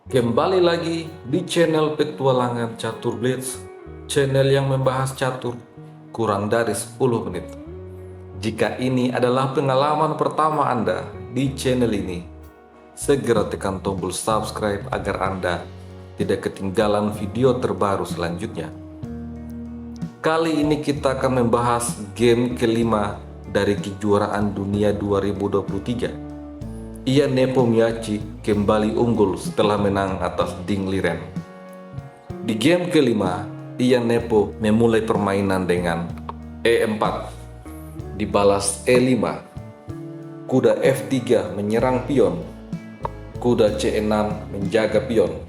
Kembali lagi di channel Petualangan Catur Blitz, channel yang membahas catur kurang dari 10 menit. Jika ini adalah pengalaman pertama Anda di channel ini, segera tekan tombol subscribe agar Anda tidak ketinggalan video terbaru selanjutnya. Kali ini kita akan membahas game kelima dari kejuaraan dunia 2023. Ian Nepomniachtchi kembali unggul setelah menang atas Ding Liren. Di game kelima, Ian Nepo memulai permainan dengan E4, dibalas E5, kuda F3 menyerang pion, kuda C6 menjaga pion.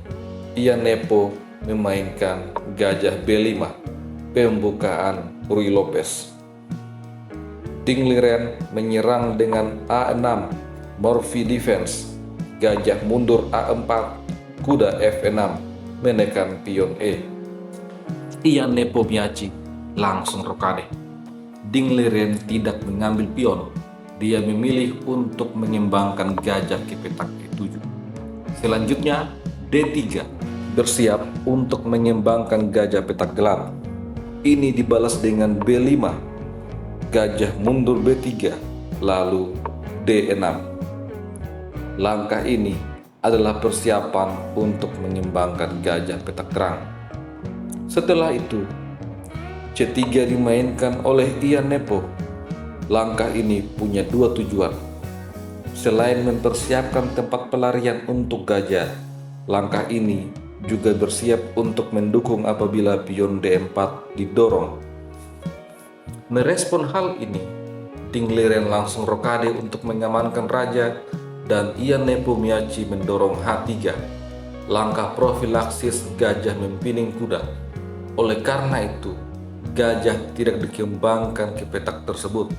Ian Nepo memainkan gajah B5, pembukaan Ruy Lopez. Ding Liren menyerang dengan A6, Morphy defense, gajah mundur A4, kuda F6, menekan pion E. Ian Nepomniachtchi langsung rokade. Ding Liren tidak mengambil pion, dia memilih untuk mengembangkan gajah ke petak E7. Selanjutnya D3, bersiap untuk mengembangkan gajah petak gelap. Ini dibalas dengan B5, gajah mundur B3, lalu D6. Langkah ini adalah persiapan untuk mengembangkan gajah petak terang. Setelah itu, C3 dimainkan oleh Ian Nepo. Langkah ini punya dua tujuan. Selain mempersiapkan tempat pelarian untuk gajah, langkah ini juga bersiap untuk mendukung apabila pion D4 didorong. Merespon hal ini, Ding Liren langsung rokade untuk mengamankan raja dan Ian Nepomniachtchi mendorong H3, langkah profilaksis gajah mempining kuda. Oleh karena itu, gajah tidak dikembangkan ke petak tersebut.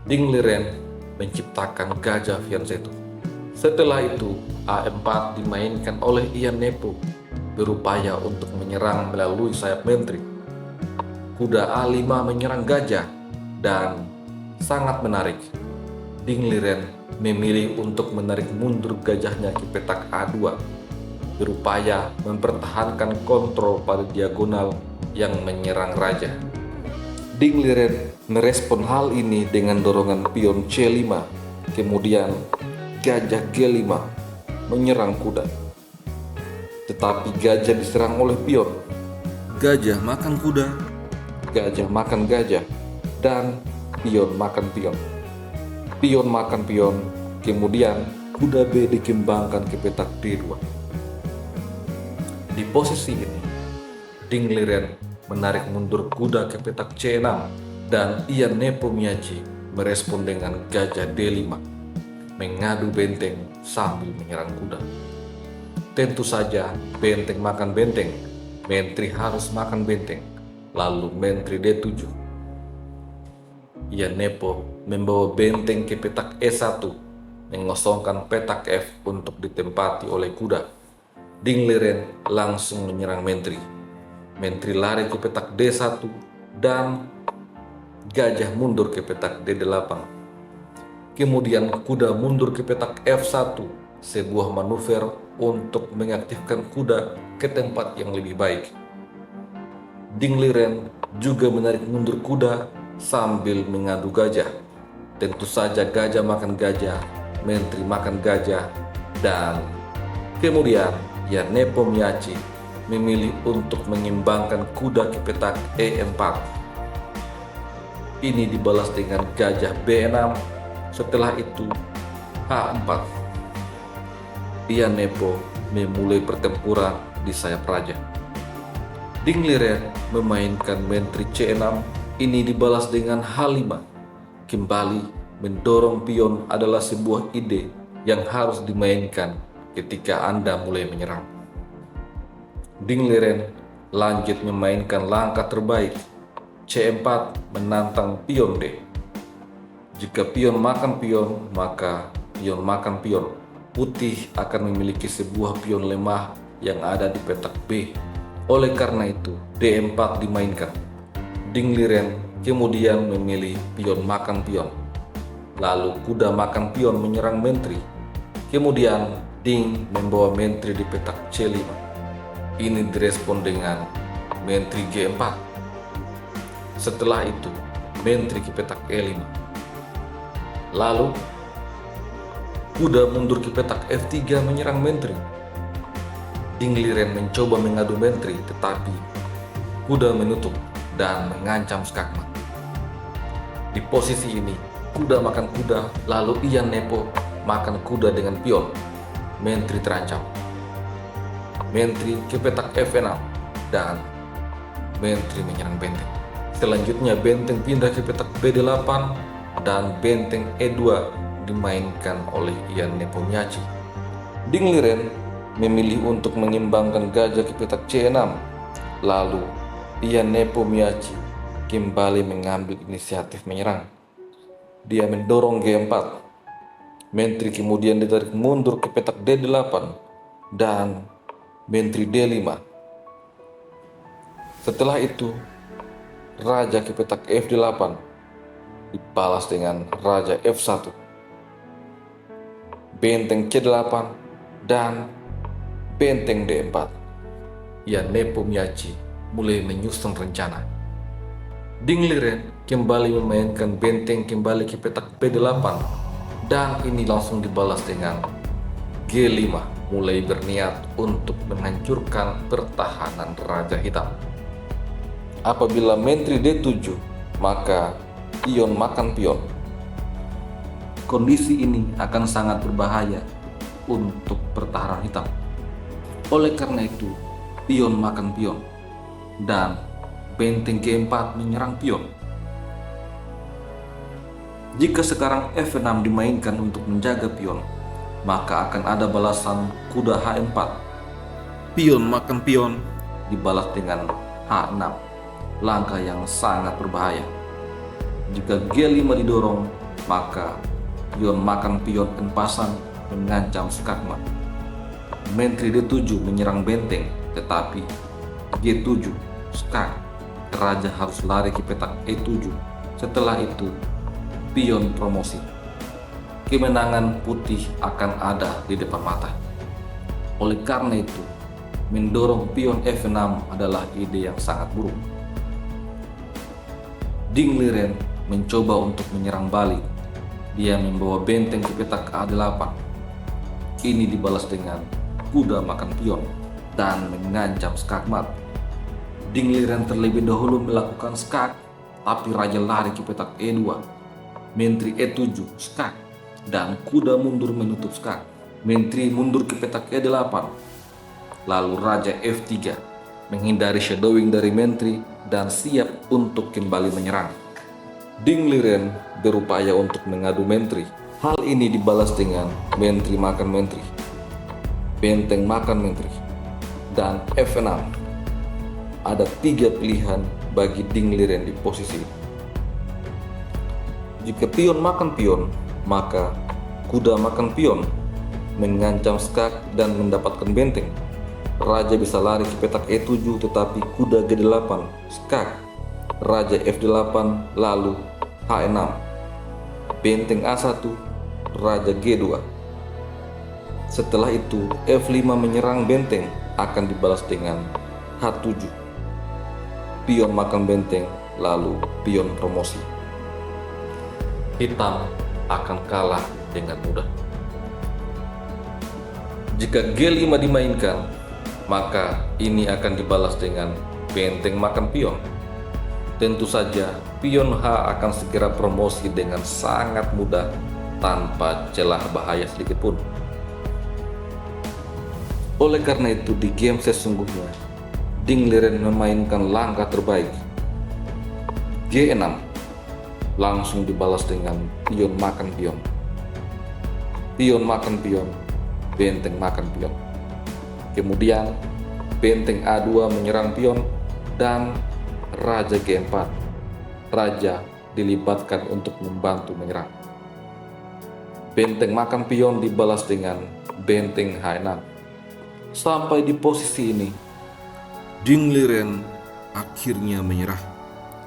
Ding Liren menciptakan gajah fianchetto. Setelah itu, A4 dimainkan oleh Ian Nepo, berupaya untuk menyerang melalui sayap menteri. Kuda A5 menyerang gajah, dan sangat menarik, Ding Liren memilih untuk menarik mundur gajahnya ke petak A2, berupaya mempertahankan kontrol pada diagonal yang menyerang raja. Ding Liren merespon hal ini dengan dorongan pion C5, kemudian gajah G5 menyerang kuda. Tetapi gajah diserang oleh pion. Gajah makan kuda, gajah makan gajah, dan pion makan pion. Pion makan pion, kemudian kuda B dikembangkan ke petak D2. Di posisi ini, Ding Liren menarik mundur kuda ke petak C6 dan Ian Nepomniachtchi merespon dengan gajah D5, mengadu benteng sambil menyerang kuda. Tentu saja benteng makan benteng, menteri harus makan benteng, lalu menteri D7. Ian Nepo membawa benteng ke petak E1, mengosongkan petak F untuk ditempati oleh kuda. Ding Liren langsung menyerang menteri. Menteri lari ke petak D1 dan gajah mundur ke petak D8. Kemudian kuda mundur ke petak F1, sebuah manuver untuk mengaktifkan kuda ke tempat yang lebih baik. Ding Liren juga menarik mundur kuda sambil mengadu gajah. Tentu saja gajah makan gajah, menteri makan gajah, dan kemudian Ian Nepomniachtchi memilih untuk mengimbangkan kuda ke petak E4. Ini dibalas dengan gajah B6, setelah itu H4. Ian Nepo memulai pertempuran di sayap raja. Ding Liren memainkan menteri C6, ini dibalas dengan H5. Kembali mendorong pion adalah sebuah ide yang harus dimainkan ketika Anda mulai menyerang. Ding Liren lanjut memainkan langkah terbaik, C4 menantang pion D. Jika pion makan pion, maka pion makan pion. Putih akan memiliki sebuah pion lemah yang ada di petak B. Oleh karena itu, D4 dimainkan. Ding Liren kemudian memilih pion makan pion. Lalu kuda makan pion menyerang menteri. Kemudian Ding membawa menteri di petak C5. Ini direspon dengan menteri G4. Setelah itu, menteri ke petak E5. Lalu, kuda mundur ke petak F3 menyerang menteri. Ding Liren mencoba mengadu menteri, tetapi kuda menutup dan mengancam skakmat. Di posisi ini, kuda makan kuda, lalu Ian Nepo makan kuda dengan pion. Menteri terancam. Menteri ke petak F6 dan menteri menyerang benteng. Selanjutnya benteng pindah ke petak B8 dan benteng E2 dimainkan oleh Ian Nepomniachtchi. Ding Liren memilih untuk mengimbangkan gajah ke petak C6. Lalu Ian Nepomniachtchi kembali mengambil inisiatif menyerang. Dia mendorong G4. Menteri kemudian ditarik mundur ke petak D8 dan menteri D5. Setelah itu, raja ke petak F8 dibalas dengan raja F1, benteng C8 dan benteng D4. Ian Nepomniachtchi mulai menyusun rencana. Ding Liren kembali memainkan benteng kembali ke petak B8 dan ini langsung dibalas dengan G5, mulai berniat untuk menghancurkan pertahanan Raja Hitam. Apabila menteri D7, maka pion makan pion. Kondisi ini akan sangat berbahaya untuk pertahanan hitam. Oleh karena itu, pion makan pion dan benteng G4 menyerang pion. Jika sekarang F6 dimainkan untuk menjaga pion, maka akan ada balasan kuda H4. Pion makan pion dibalas dengan H6, langkah yang sangat berbahaya. Jika G5 didorong, maka pion makan pion empasan mengancam skakmat. Menteri D7 menyerang benteng, tetapi G7 skak. Raja harus lari ke petak E7. Setelah itu, pion promosi. Kemenangan putih akan ada di depan mata. Oleh karena itu, mendorong pion F6 adalah ide yang sangat buruk. Ding Liren mencoba untuk menyerang balik. Dia membawa benteng ke petak A8. Ini dibalas dengan kuda makan pion dan mengancam skakmat. Ding Liren terlebih dahulu melakukan skak, tapi raja lari ke petak E2. Menteri E7 skak dan kuda mundur menutup skak. Menteri mundur ke petak E8. Lalu raja F3 menghindari shadowing dari menteri dan siap untuk kembali menyerang. Ding Liren berupaya untuk mengadu menteri. Hal ini dibalas dengan menteri makan menteri, benteng makan menteri, dan F6. Ada 3 pilihan bagi Ding Liren di posisi ini. Jika pion makan pion, maka kuda makan pion, mengancam skak dan mendapatkan benteng. Raja bisa lari ke petak E7 tetapi kuda G8 skak. Raja F8 lalu H6. Benteng A1, raja G2. Setelah itu F5 menyerang benteng akan dibalas dengan H7. Pion makan benteng lalu pion promosi. Hitam akan kalah dengan mudah. Jika G5 dimainkan, maka ini akan dibalas dengan benteng makan pion. Tentu saja pion H akan segera promosi dengan sangat mudah tanpa celah bahaya sedikit pun. Oleh karena itu di game sesungguhnya, Ding Liren memainkan langkah terbaik. G6 langsung dibalas dengan pion makan pion. Pion makan pion, benteng makan pion. Kemudian benteng A2 menyerang pion dan raja G4. Raja dilibatkan untuk membantu menyerang. Benteng makan pion dibalas dengan benteng H6. Sampai di posisi ini, Ding Liren akhirnya menyerah.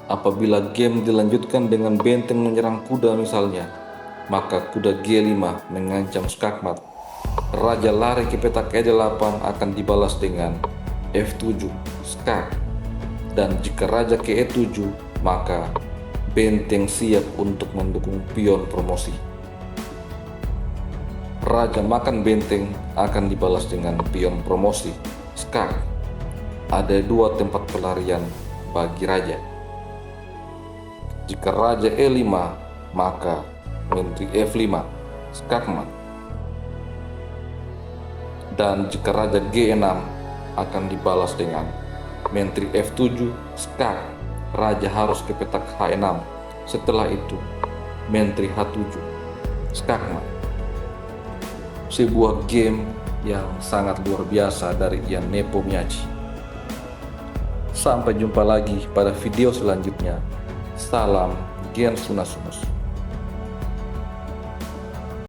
Apabila game dilanjutkan dengan benteng menyerang kuda misalnya, maka kuda G5 mengancam skakmat. Raja lari ke petak E8 akan dibalas dengan F7 skak. Dan jika raja ke E7, maka benteng siap untuk mendukung pion promosi. Raja makan benteng akan dibalas dengan pion promosi skak. Ada 2 tempat pelarian bagi raja. Jika raja E5, maka menteri F5 skakmat. Dan jika raja G6 akan dibalas dengan menteri F7 skak, raja harus ke petak H6. Setelah itu menteri H7 skakmat. Sebuah game yang sangat luar biasa dari Ian Nepomniachtchi. Sampai jumpa lagi pada video selanjutnya. Salam Gen Sunasumus.